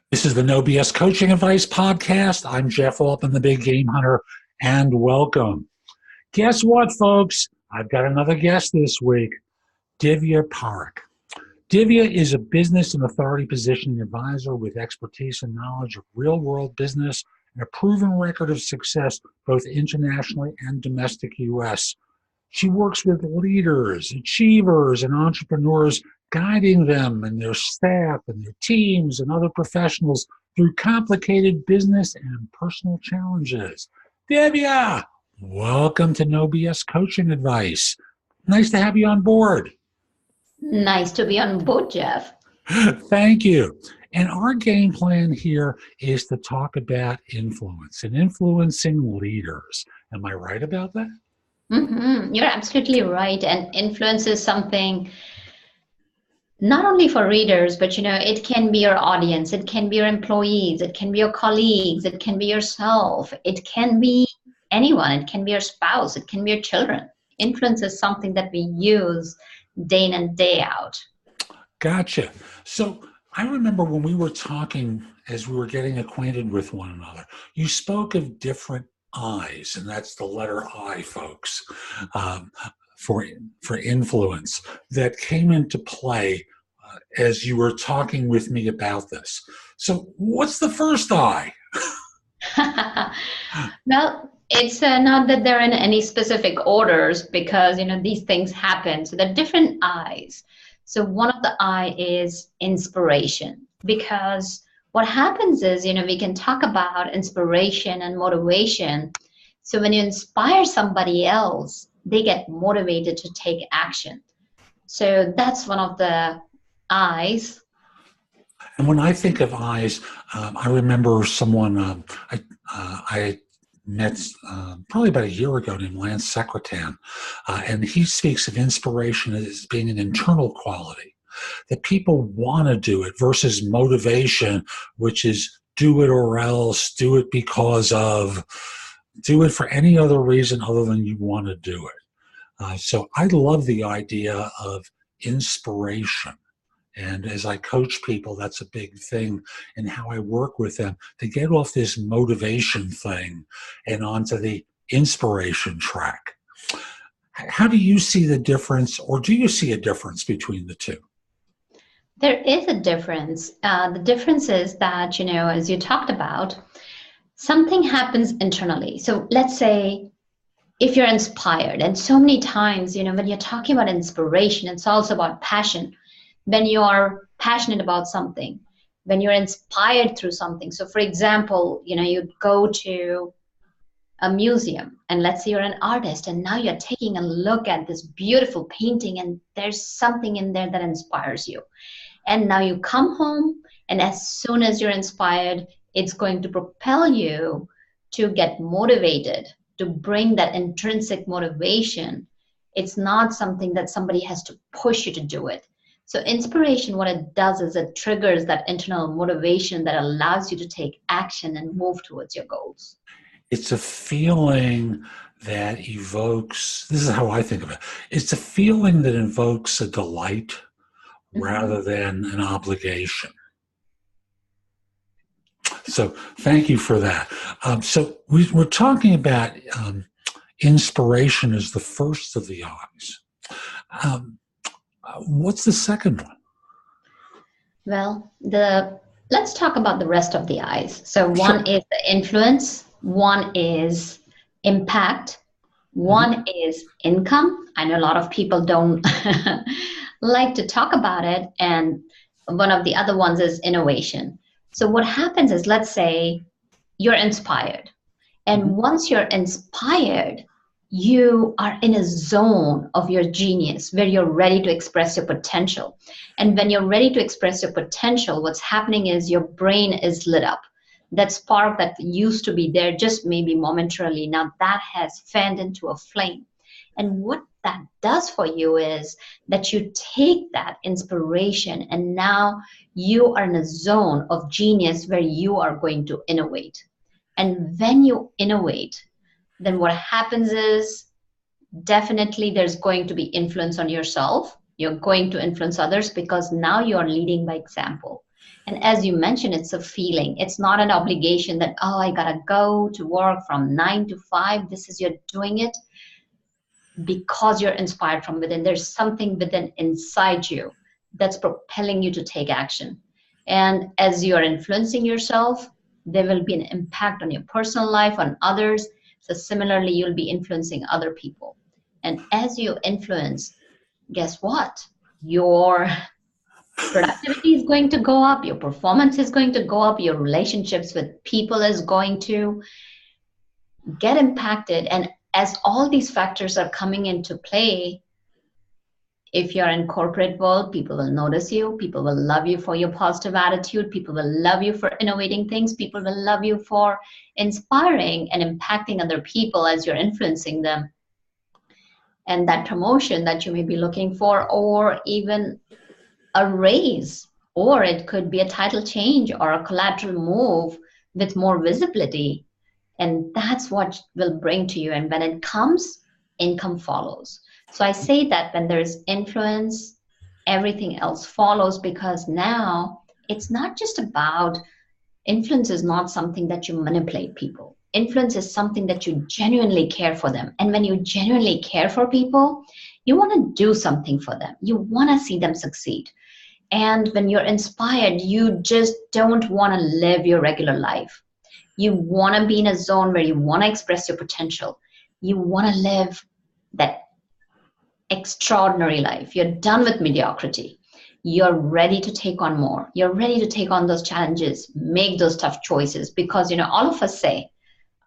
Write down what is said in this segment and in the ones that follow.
This is the No BS Coaching Advice Podcast. I'm Jeff Altman, the Big Game Hunter, and welcome. Guess what, folks? I've got another guest this week, Divya Parekh. Divya is a business and authority positioning advisor with expertise and knowledge of real-world business and a proven record of success both internationally and domestic U.S. She works with leaders, achievers, and entrepreneurs, guiding them and their staff and their teams and other professionals through complicated business and personal challenges. Divya, welcome to No BS Coaching Advice. Nice to have you on board. Nice to be on board, Jeff. Thank you. And our game plan here is to talk about influence and influencing leaders. Am I right about that? You're absolutely right. And influence is something not only for readers, but it can be your audience, it can be your employees, it can be your colleagues, it can be yourself, it can be anyone, it can be your spouse, it can be your children. Influence is something that we use day in and day out. Gotcha. So I remember when we were talking as we were getting acquainted with one another, you spoke of different I's, and that's the letter I, folks, for influence that came into play as you were talking with me about this. So what's the first I? Well, it's not that they're in any specific orders because, these things happen. So there are different I's. So one of the I is inspiration, because what happens is, we can talk about inspiration and motivation. So when you inspire somebody else, they get motivated to take action. So that's one of the I's. And when I think of I's, I remember someone I met probably about a year ago named Lance Secretan, and he speaks of inspiration as being an internal quality, that people want to do it versus motivation, which is do it or else, do it because of, do it for any other reason other than you want to do it. So I love the idea of inspiration. And as I coach people, that's a big thing in how I work with them to get off this motivation thing and onto the inspiration track. How do you see the difference, or do you see a difference between the two? There is a difference. The difference is that, as you talked about, something happens internally. So let's say if you're inspired, and so many times, when you're talking about inspiration, it's also about passion. When you're passionate about something, when you're inspired through something. So for example, you go to a museum and let's say you're an artist and now you're taking a look at this beautiful painting and there's something in there that inspires you. And now you come home and as soon as you're inspired, it's going to propel you to get motivated, to bring that intrinsic motivation. It's not something that somebody has to push you to do it. So inspiration, what it does is it triggers that internal motivation that allows you to take action and move towards your goals. It's a feeling that evokes, this is how I think of it, it's a feeling that invokes a delight rather than an obligation. So thank you for that. So we're talking about inspiration as the first of the I's. What's the second one? Well, let's talk about the rest of the I's. So one is the influence, one is impact, one is income. I know a lot of people don't like to talk about it, and one of the other ones is innovation. So what happens is, let's say you're inspired, and once you're inspired, you are in a zone of your genius where you're ready to express your potential. And when you're ready to express your potential, what's happening is your brain is lit up. That spark that used to be there just maybe momentarily, now that has fanned into a flame. And what that does for you is that you take that inspiration and now you are in a zone of genius where you are going to innovate. And when you innovate, then what happens is definitely there's going to be influence on yourself. You're going to influence others because now you're leading by example. And as you mentioned, it's a feeling. It's not an obligation that, oh, I gotta go to work from 9 to 5. This is, you're doing it because you're inspired from within. There's something within inside you that's propelling you to take action. And as you're influencing yourself, there will be an impact on your personal life, on others. So similarly, you'll be influencing other people. And as you influence, guess what? Your productivity is going to go up, your performance is going to go up, your relationships with people is going to get impacted. And as all these factors are coming into play, if you're in corporate world, people will notice you, people will love you for your positive attitude, people will love you for innovating things, people will love you for inspiring and impacting other people as you're influencing them. And that promotion that you may be looking for, or even a raise, or it could be a title change or a collateral move with more visibility. And that's what will bring to you. And when it comes, income follows. So I say that when there's influence, everything else follows, because now it's not just about, influence is not something that you manipulate people. Influence is something that you genuinely care for them. And when you genuinely care for people, you want to do something for them. You want to see them succeed. And when you're inspired, you just don't want to live your regular life. You want to be in a zone where you want to express your potential. You want to live that extraordinary life. You're done with mediocrity. You're ready to take on more. You're ready to take on those challenges, make those tough choices, because, all of us say,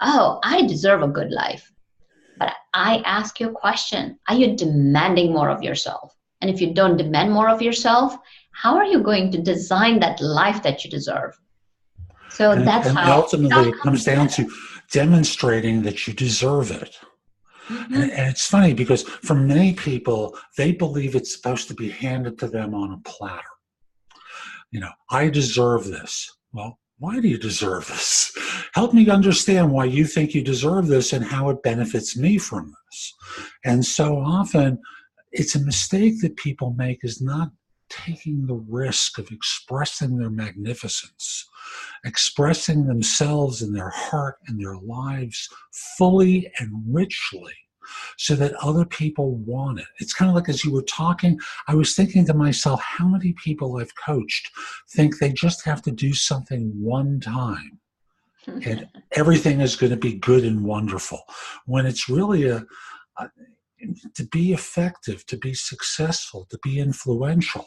oh, I deserve a good life. But I ask you a question. Are you demanding more of yourself? And if you don't demand more of yourself, how are you going to design that life that you deserve? So that's and how ultimately it comes down to demonstrating that you deserve it. Mm-hmm. And it's funny because for many people, they believe it's supposed to be handed to them on a platter. I deserve this. Well, why do you deserve this? Help me understand why you think you deserve this and how it benefits me from this. And so often it's a mistake that people make, is not taking the risk of expressing their magnificence, expressing themselves and their heart and their lives fully and richly, so that other people want it. It's kind of like, as you were talking, I was thinking to myself, how many people I've coached think they just have to do something one time and everything is going to be good and wonderful, when it's really to be effective, to be successful, to be influential,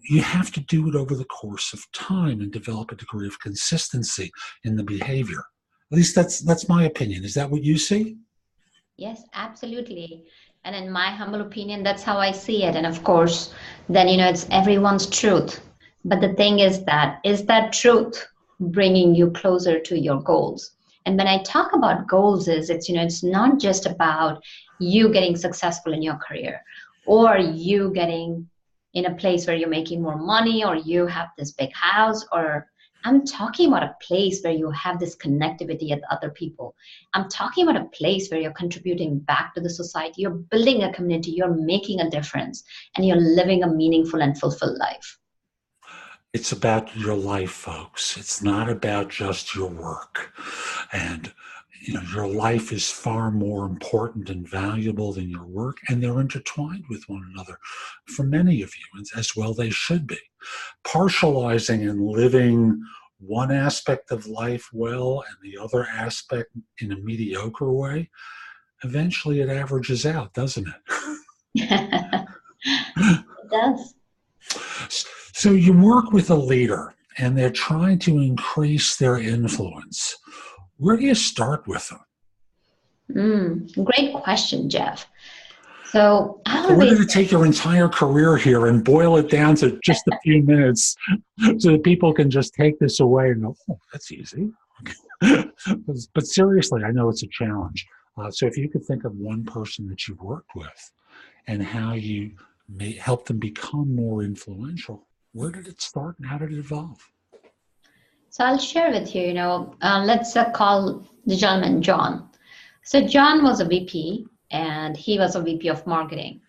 you have to do it over the course of time and develop a degree of consistency in the behavior. At least that's my opinion. Is that what you see? Yes, absolutely. And in my humble opinion, that's how I see it. And of course, then, it's everyone's truth. But the thing is that truth bringing you closer to your goals? And when I talk about goals, it's not just about you getting successful in your career, or you getting in a place where you're making more money, or you have this big house, or I'm talking about a place where you have this connectivity with other people. I'm talking about a place where you're contributing back to the society. You're building a community, you're making a difference, and you're living a meaningful and fulfilled life. It's about your life, folks. It's not about just your work. And your life is far more important and valuable than your work, and they're intertwined with one another for many of you, and as well they should be. Partializing and living one aspect of life well and the other aspect in a mediocre way, eventually it averages out, doesn't It it? does. So you work with a leader and they're trying to increase their influence. Where do you start with them? Great question, Jeff. So I We're always going to take your entire career here and boil it down to just a few minutes so that people can just take this away and go, oh, that's easy. But seriously, I know it's a challenge. So if you could think of one person that you've worked with and how you may help them become more influential, where did it start and how did it evolve? So I'll share with you, let's call the gentleman John. So John was a VP, and he was a VP of marketing.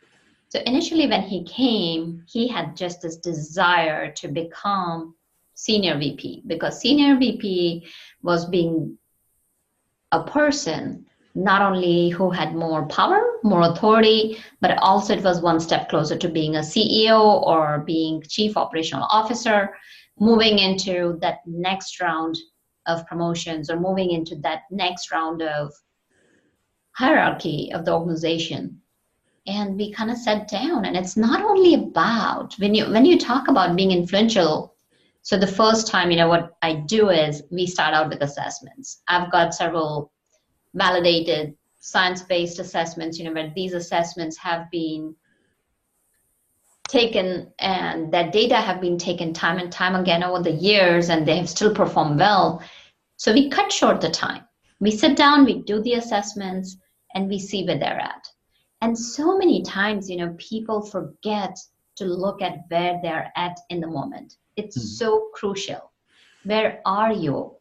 So initially when he came, he had just this desire to become senior VP, because senior VP was being a person not only who had more power, more authority, but also it was one step closer to being a CEO or being chief operational officer, moving into that next round of promotions or moving into that next round of hierarchy of the organization. And we kind of sat down, and it's not only about when you talk about being influential. So the first time, what I do is we start out with assessments. I've got several validated science-based assessments, where these assessments have been taken and that data have been taken time and time again over the years, and they have still performed well. So we cut short the time. We sit down, we do the assessments, and we see where they're at. And so many times, people forget to look at where they're at in the moment. It's so crucial. Where are you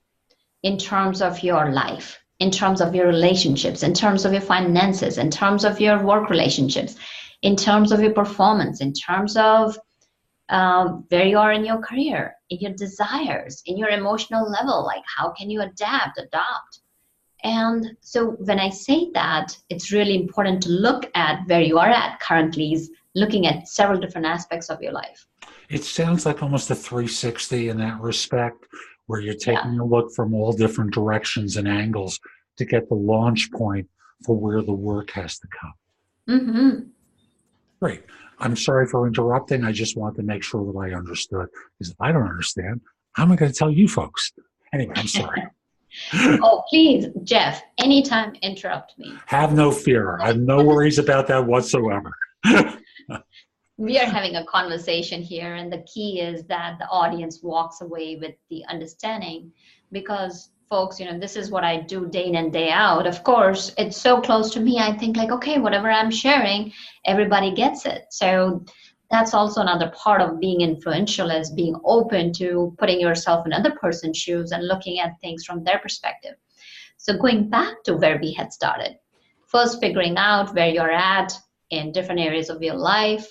in terms of your life, in terms of your relationships, in terms of your finances, in terms of your work relationships, in terms of your performance, in terms of where you are in your career, in your desires, in your emotional level, like how can you adopt? And so when I say that, it's really important to look at where you are at currently, is looking at several different aspects of your life. It sounds like almost a 360 in that respect, where you're taking a look from all different directions and angles to get the launch point for where the work has to come. Mm-hmm. Great. I'm sorry for interrupting. I just want to make sure that I understood. Because if I don't understand, how am I going to tell you folks? Anyway, I'm sorry. Oh, please, Jeff, anytime interrupt me. Have no fear. I have no worries about that whatsoever. We are having a conversation here, and the key is that the audience walks away with the understanding, because folks, this is what I do day in and day out. Of course, it's so close to me. I think like, okay, whatever I'm sharing, everybody gets it. So that's also another part of being influential, is being open to putting yourself in other person's shoes and looking at things from their perspective. So going back to where we had started, first figuring out where you're at in different areas of your life,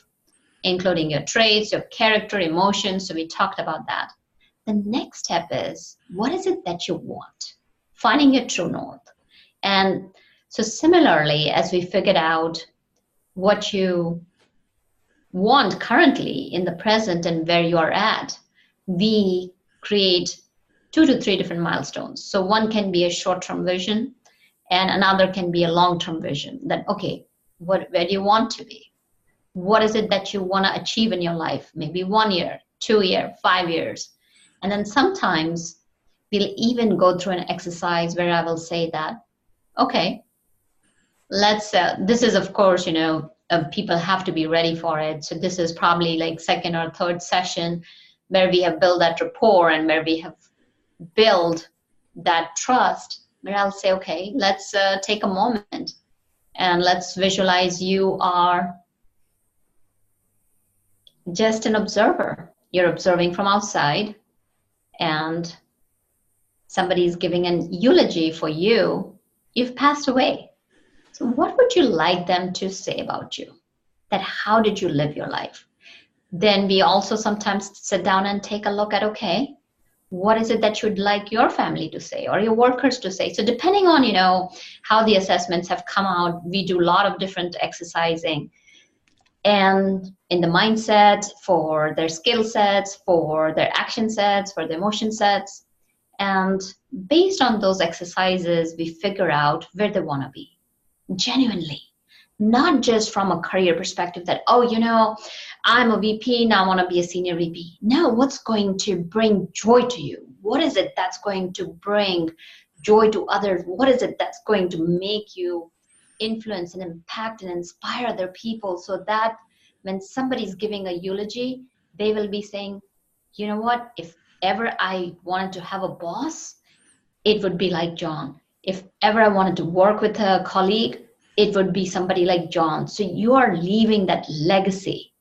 including your traits, your character, emotions. So we talked about that. The next step is, what is it that you want? Finding your true north. And so similarly, as we figured out what you want currently in the present and where you are at, we create 2 to 3 different milestones. So one can be a short-term vision, and another can be a long-term vision. That, okay, where do you want to be? What is it that you want to achieve in your life? Maybe 1 year, 2 years, 5 years. And then sometimes we'll even go through an exercise where I will say that, okay, this is, of course, people have to be ready for it. So this is probably like second or third session where we have built that rapport and where we have built that trust, where I'll say, okay, let's take a moment and let's visualize you are just an observer. You're observing from outside, and somebody is giving an eulogy for you. You've passed away. So what would you like them to say about you? That how did you live your life? Then we also sometimes sit down and take a look at, okay, what is it that you'd like your family to say or your workers to say? So depending on, how the assessments have come out, we do a lot of different exercising. And in the mindset, for their skill sets, for their action sets, for the emotion sets. And based on those exercises, we figure out where they want to be. Genuinely. Not just from a career perspective that, I'm a VP, now I want to be a senior VP. No, what's going to bring joy to you? What is it that's going to bring joy to others? What is it that's going to make you influence and impact and inspire other people, so that when somebody's giving a eulogy, they will be saying, you know what, if ever I wanted to have a boss, it would be like John. If ever I wanted to work with a colleague, it would be somebody like John. So you are leaving that legacy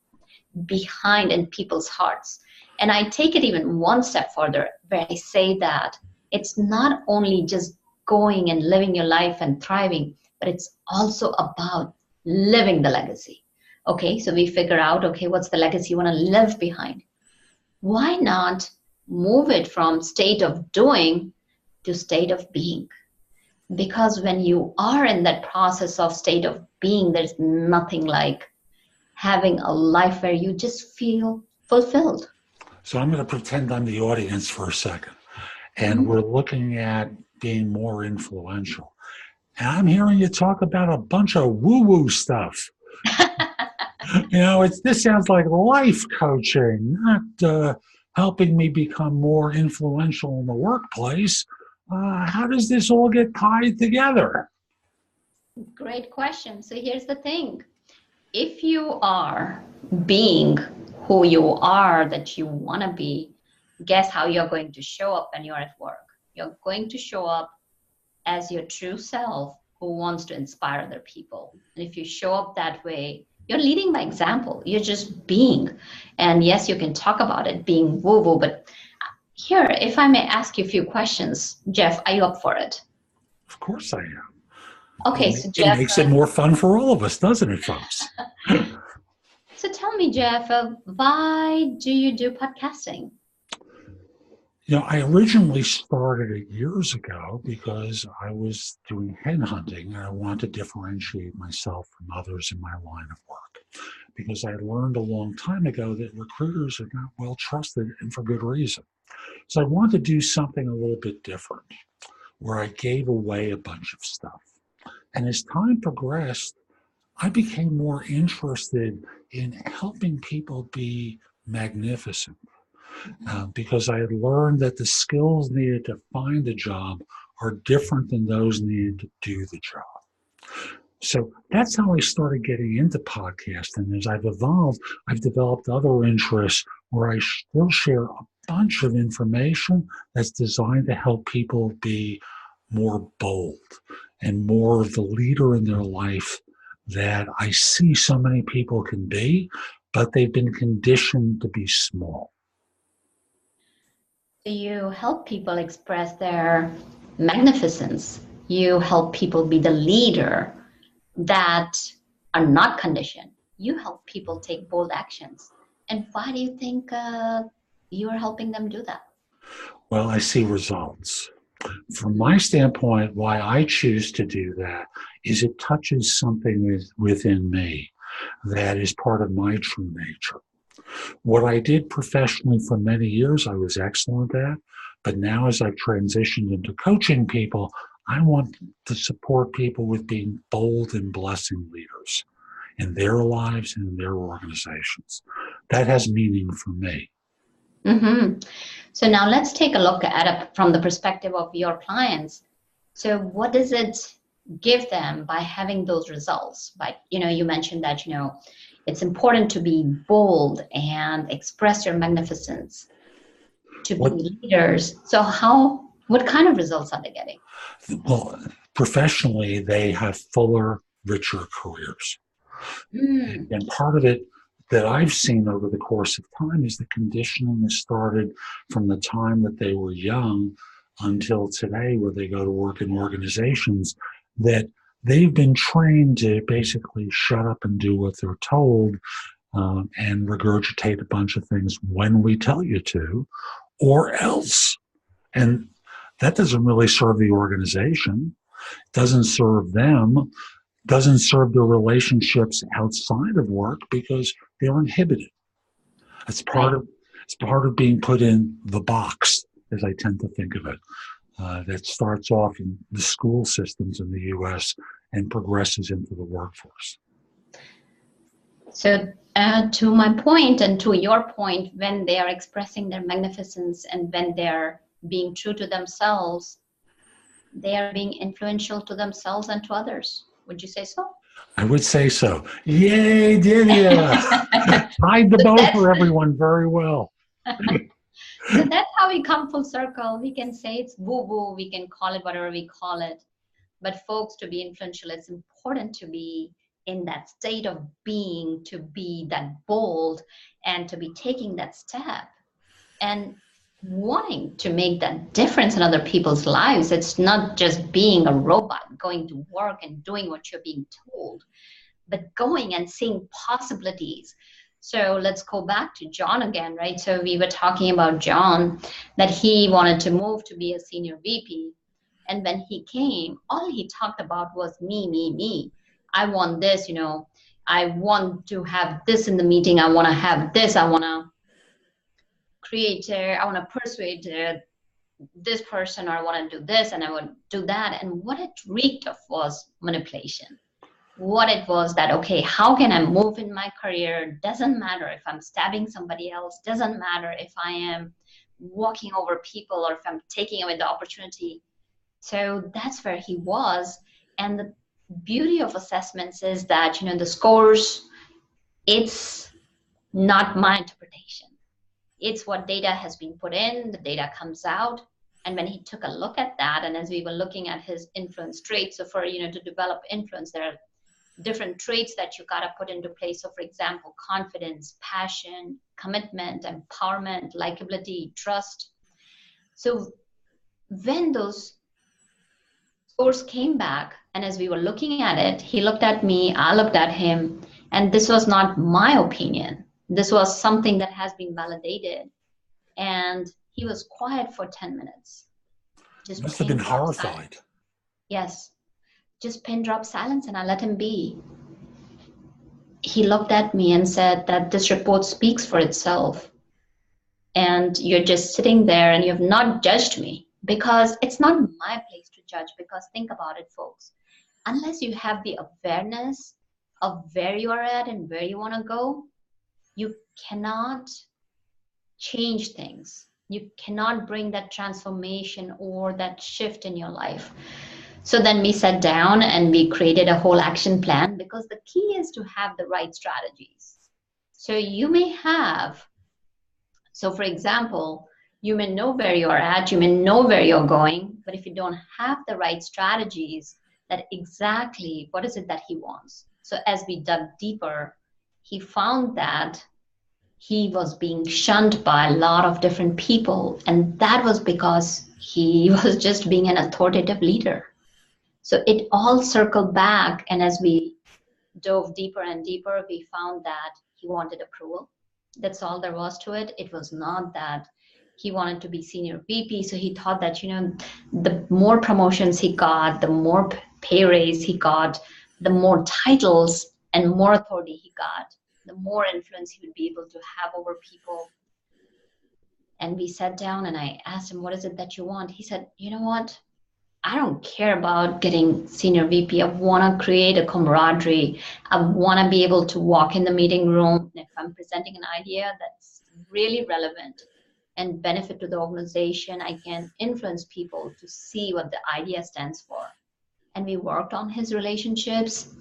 behind in people's hearts. And I take it even one step further, where I say that it's not only just going and living your life and thriving, but it's also about living the legacy. Okay, so we figure out, okay, what's the legacy you want to leave behind? Why not move it from state of doing to state of being? Because when you are in that process of state of being, there's nothing like having a life where you just feel fulfilled. So I'm going to pretend I'm the audience for a second. And Mhm. we're looking at being more influential. And I'm hearing you talk about a bunch of woo-woo stuff. This sounds like life coaching, not helping me become more influential in the workplace. How does this all get tied together? Great question. So here's the thing. If you are being who you are that you want to be, guess how you're going to show up when you're at work? You're going to show up as your true self who wants to inspire other people. And if you show up that way, you're leading by example. You're just being. And yes, you can talk about it being woo woo, but here, if I may ask you a few questions, Jeff, are you up for it? Of course I am. Okay, so It Jeff, makes it more fun for all of us, doesn't it, folks? so tell me, Jeff, why do you do podcasting? I originally started it years ago because I was doing headhunting and I wanted to differentiate myself from others in my line of work. Because I learned a long time ago that recruiters are not well trusted and for good reason. So I wanted to do something a little bit different where I gave away a bunch of stuff. And as time progressed, I became more interested in helping people be magnificent because I had learned that the skills needed to find a job are different than those needed to do the job. So that's how I started getting into podcasting. As I've evolved, I've developed other interests where I still share a bunch of information that's designed to help people be more bold and more of the leader in their life that I see so many people can be, but they've been conditioned to be small. So you help people express their magnificence. You help people be the leader that are not conditioned. You help people take bold actions. And why do you think you're helping them do that? Well, I see results. From my standpoint, why I choose to do that is it touches something within me that is part of my true nature. What I did professionally for many years, I was excellent at, but now as I've transitioned into coaching people, I want to support people with being bold and blessing leaders in their lives and in their organizations. That has meaning for me. Mm-hmm. So now let's take a look at it from the perspective of your clients. So what does it give them by having those results? You mentioned that, it's important to be bold and express your magnificence, to be What leaders. So what kind of results are they getting? Well, professionally, they have fuller, richer careers. Mm, And part of it that I've seen over the course of time is the conditioning that started from the time that they were young until today, where they go to work in organizations that they've been trained to basically shut up and do what they're told and regurgitate a bunch of things when we tell you to, or else. And that doesn't really serve the organization, doesn't serve them, doesn't serve their relationships outside of work because they're inhibited. It's part right. of it's part of being put in the box, as I tend to think of it. That starts off in the school systems in the U.S. and progresses into the workforce. So to my point and to your point, when they are expressing their magnificence and when they're being true to themselves, they are being influential to themselves and to others. Would you say so? I would say so. Yay, Divya! Tied the So bow that's for everyone very well. so that's how we come full circle. We can say it's woo-woo, we can call it whatever we call it. But folks, to be influential, it's important to be in that state of being, to be that bold, and to be taking that step and wanting to make that difference in other people's lives. It's not just being a robot going to work and doing what you're being told, but going and seeing possibilities. So let's go back to John again, right? So we were talking about John, that he wanted to move to be a senior VP. And when he came, all he talked about was me, me, me. I want this, I want to have this in the meeting. I want to have this. I want to I want to persuade this person, or I want to do this and I want to do that. And what it reeked of was manipulation. What it was that, okay, how can I move in my career? Doesn't matter if I'm stabbing somebody else, doesn't matter if I am walking over people or if I'm taking away the opportunity. So that's where he was. And the beauty of assessments is that, the scores, it's not my interpretation. It's what data has been put in, the data comes out. And when he took a look at that, and as we were looking at his influence traits, so for, to develop influence, there are different traits that you got to put into place. So for example, confidence, passion, commitment, empowerment, likability, trust. So when those scores came back, and as we were looking at it, he looked at me, I looked at him, and this was not my opinion. This was something that has been validated. And he was quiet for 10 minutes. Just must have been horrified. Silence. Yes. Just pin drop silence, and I let him be. He looked at me and said that this report speaks for itself. And you're just sitting there and you have not judged me, because it's not my place to judge. Because think about it, folks. Unless you have the awareness of where you are at and where you want to go, you cannot change things. You cannot bring that transformation or that shift in your life. So then we sat down and we created a whole action plan, because the key is to have the right strategies. So you may have, so for example, you may know where you're at, you may know where you're going, but if you don't have the right strategies, that exactly what is it that he wants. So as we dug deeper, he found that he was being shunned by a lot of different people. And that was because he was just being an authoritative leader. So it all circled back. And as we dove deeper and deeper, we found that he wanted approval. That's all there was to it. It was not that he wanted to be senior VP. So he thought that, the more promotions he got, the more pay raise he got, the more titles and more authority he got, the more influence he would be able to have over people. And we sat down and I asked him, what is it that you want? He said, you know what? I don't care about getting senior VP. I want to create a camaraderie. I want to be able to walk in the meeting room. And if I'm presenting an idea that's really relevant and benefit to the organization, I can influence people to see what the idea stands for. And we worked on his relationships.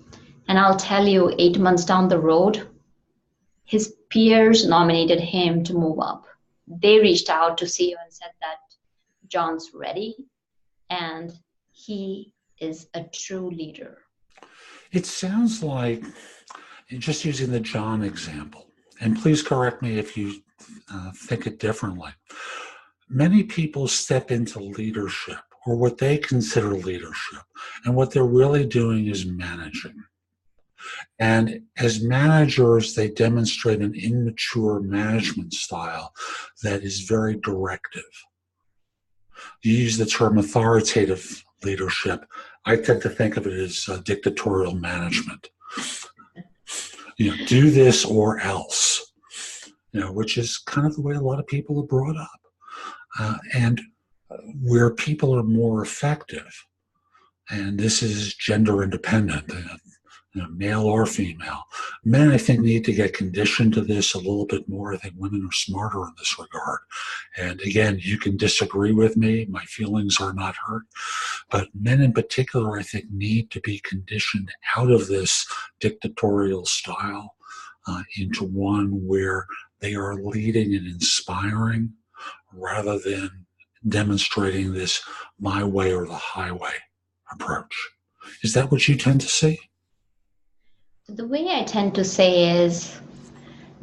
And I'll tell you, 8 months down the road, his peers nominated him to move up. They reached out to CEO and said that John's ready and he is a true leader. It sounds like, just using the John example, and please correct me if you think it differently, many people step into leadership, or what they consider leadership, and what they're really doing is managing. And as managers, they demonstrate an immature management style that is very directive. You use the term authoritative leadership. I tend to think of it as dictatorial management. Do this or else, which is kind of the way a lot of people are brought up. And where people are more effective, and this is gender independent, male or female. Men, I think, need to get conditioned to this a little bit more. I think women are smarter in this regard. And again, you can disagree with me. My feelings are not hurt. But men in particular, I think, need to be conditioned out of this dictatorial style into one where they are leading and inspiring rather than demonstrating this my way or the highway approach. Is that what you tend to see? The way I tend to say is,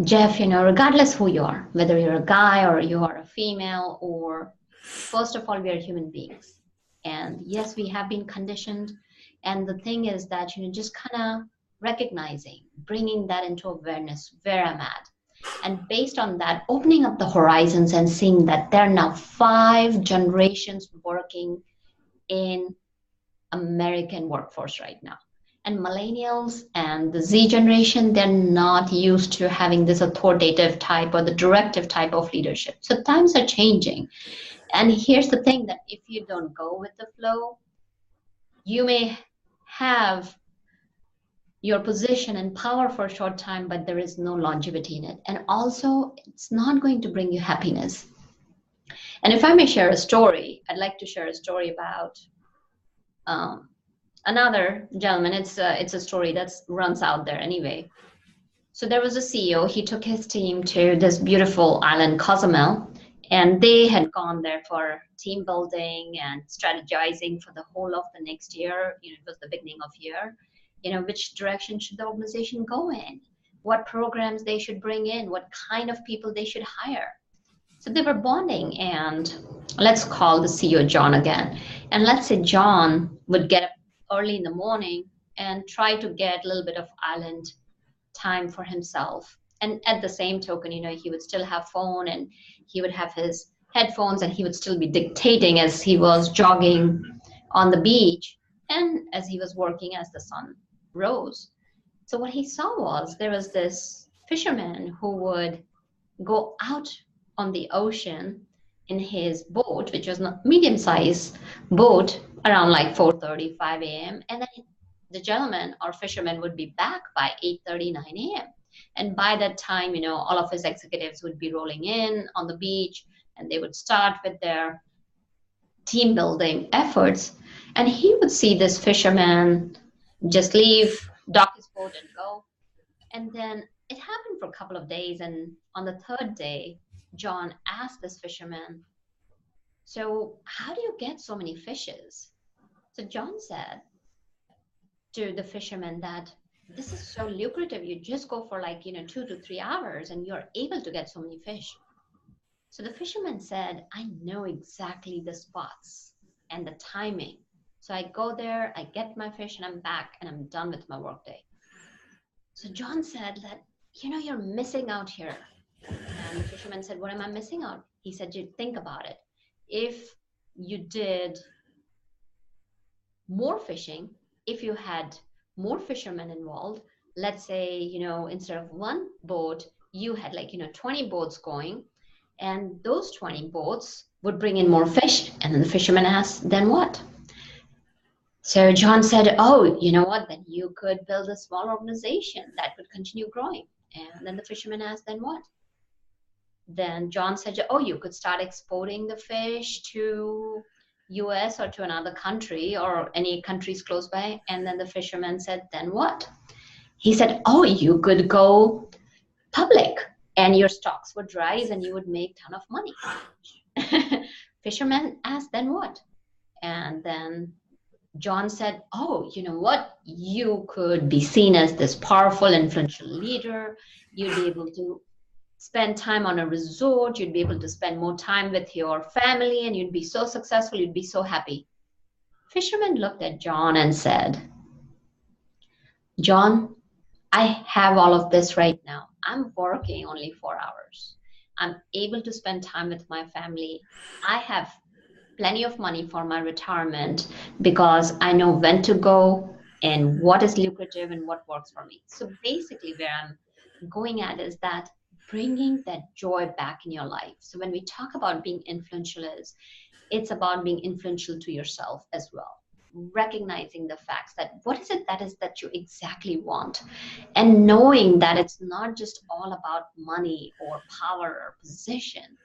Jeff, regardless who you are, whether you're a guy or you are a female, or first of all, we are human beings. And yes, we have been conditioned. And the thing is that, just kind of recognizing, bringing that into awareness where I'm at. And based on that, opening up the horizons and seeing that there are now 5 generations working in American workforce right now. And millennials and the Z generation, they're not used to having this authoritative type or the directive type of leadership. So times are changing. And here's the thing, that if you don't go with the flow, you may have your position and power for a short time, but there is no longevity in it. And also, it's not going to bring you happiness. And if I may share a story, I'd like to share a story about another gentleman. It's a story that runs out there anyway. So there was a CEO. He took his team to this beautiful island, Cozumel, and they had gone there for team building and strategizing for the whole of the next year. It was the beginning of year. Which direction should the organization go in? What programs they should bring in? What kind of people they should hire? So they were bonding, and let's call the CEO John again. And let's say John would get up early in the morning and try to get a little bit of island time for himself. And at the same token, he would still have phone, and he would have his headphones, and he would still be dictating as he was jogging on the beach and as he was working as the sun rose. So what he saw was there was this fisherman who would go out on the ocean in his boat, which was a medium-sized boat, around like 4:30, 5 a.m. And then the gentleman or fisherman would be back by 8:30, 9 a.m. And by that time, all of his executives would be rolling in on the beach, and they would start with their team building efforts. And he would see this fisherman just leave, dock his boat and go. And then it happened for a couple of days. And on the 3rd day, John asked this fisherman, "So how do you get so many fishes?" So John said to the fisherman that this is so lucrative. You just go for 2 to 3 hours and you're able to get so many fish. So the fisherman said, "I know exactly the spots and the timing. So I go there, I get my fish, and I'm back, and I'm done with my workday." So John said that, "You're missing out here." And the fisherman said, "What am I missing out?" He said, "You think about it. If you did more fishing, if you had more fishermen involved, let's say, instead of one boat, you had 20 boats going, and those 20 boats would bring in more fish." And then the fisherman asked, "Then what?" So John said, "Oh, you know what? Then you could build a small organization that could continue growing." And then the fisherman asked, "Then what?" Then John said, "Oh, you could start exporting the fish to US or to another country or any countries close by." And then the fisherman said, "Then what?" He said, "Oh, you could go public and your stocks would rise and you would make a ton of money." Fisherman asked, "Then what?" And then John said, "Oh, you know what? You could be seen as this powerful, influential leader. You'd be able to spend time on a resort. You'd be able to spend more time with your family, and you'd be so successful. You'd be so happy." Fisherman looked at John and said, "John, I have all of this right now. I'm working only 4 hours. I'm able to spend time with my family. I have plenty of money for my retirement because I know when to go and what is lucrative and what works for me." So basically where I'm going at is that bringing that joy back in your life. So when we talk about being influential, it's about being influential to yourself as well. Recognizing the facts that what is it that you exactly want, and knowing that it's not just all about money or power or position.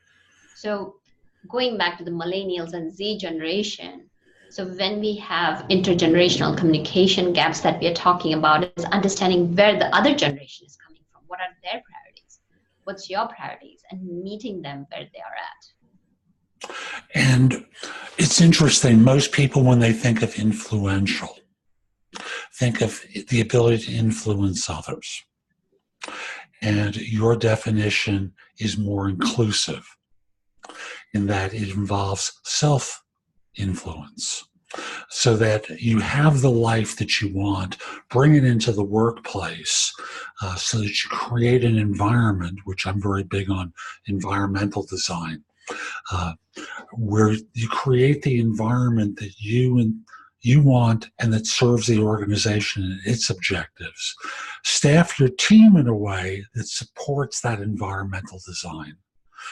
So going back to the millennials and Z generation, so when we have intergenerational communication gaps that we are talking about, is understanding where the other generation is coming from. What are their priorities? What's your priorities? And meeting them where they are at. And it's interesting, most people, when they think of influential, think of the ability to influence others. And your definition is more inclusive in that it involves self-influence. so that you have the life that you want, bring it into the workplace, so that you create an environment, which I'm very big on environmental design, uh, where you create the environment that you want and that serves the organization and its objectives. Staff your team in a way that supports that environmental design.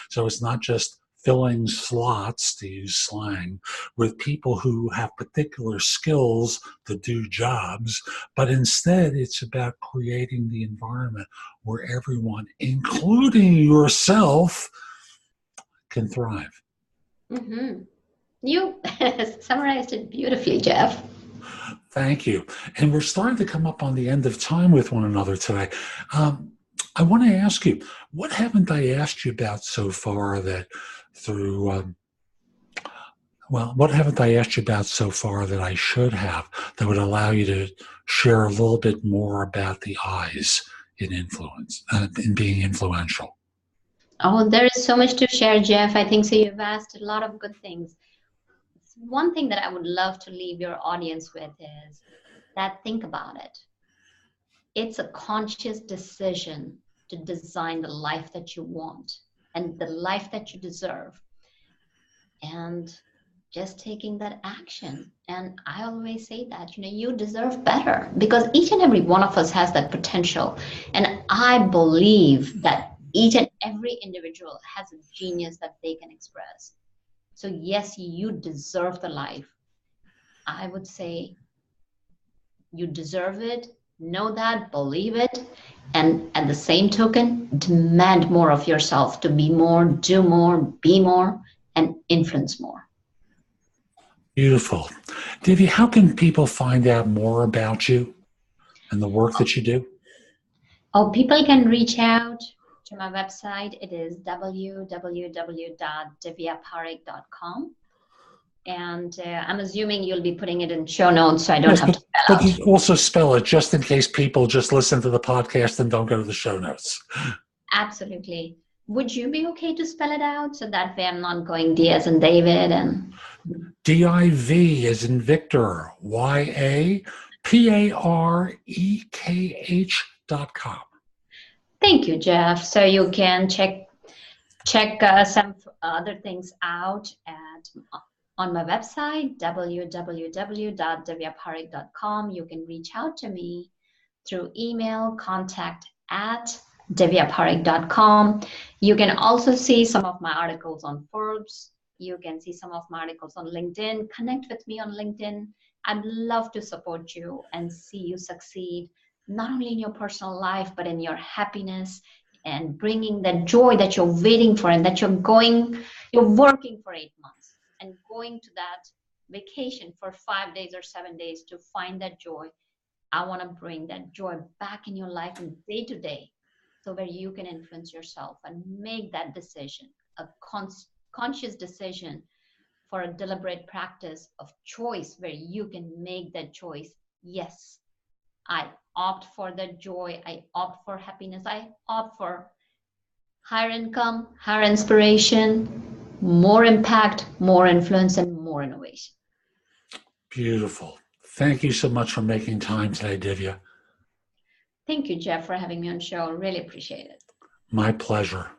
So it's not just filling slots, to use slang, with people who have particular skills to do jobs, but instead it's about creating the environment where everyone, including yourself, can thrive. Mm-hmm. You summarized it beautifully, Jeff. Thank you. And we're starting to come up on the end of time with one another today. I want to ask you, what haven't I asked you about so far that through, what haven't I asked you about so far that I should have, that would allow you to share a little bit more about the eyes in influence, in being influential? Oh, there is so much to share, Jeff. I think so. You've asked a lot of good things. One thing that I would love to leave your audience with is that think about it. It's a conscious decision to design the life that you want and the life that you deserve. And just taking that action. And I always say that, you deserve better because each and every one of us has that potential. And I believe that each and every individual has a genius that they can express. So yes, you deserve the life. I would say you deserve it. Know that, believe it. And at the same token, demand more of yourself to be more, do more, be more, and influence more. Beautiful. Divya, how can people find out more about you and the work that you do? Oh, people can reach out to my website. It is www.divyaparekh.com. And I'm assuming you'll be putting it in show notes so I don't have to spell but out. you also spell it just in case people just listen to the podcast and don't go to the show notes. Absolutely. Would you be okay to spell it out so that way I'm not going D as in David and DIV as in Victor, YAPAREKH.com. Thank you, Jeff. So you can check some other things out on my website, www.divyaparekh.com. You can reach out to me through email, contact@divyaparekh.com. You can also see some of my articles on Forbes. You can see some of my articles on LinkedIn. Connect with me on LinkedIn. I'd love to support you and see you succeed, not only in your personal life, but in your happiness and bringing that joy that you're waiting for and that you're working for 8 months and going to that vacation for 5 days or 7 days to find that joy. I want to bring that joy back in your life and day to day so where you can influence yourself and make that decision, a conscious decision for a deliberate practice of choice where you can make that choice. Yes, I opt for that joy. I opt for happiness. I opt for higher income, higher inspiration, more impact, more influence, and more innovation. Beautiful. Thank you so much for making time today, Divya. Thank you, Jeff, for having me on the show. Really appreciate it. My pleasure.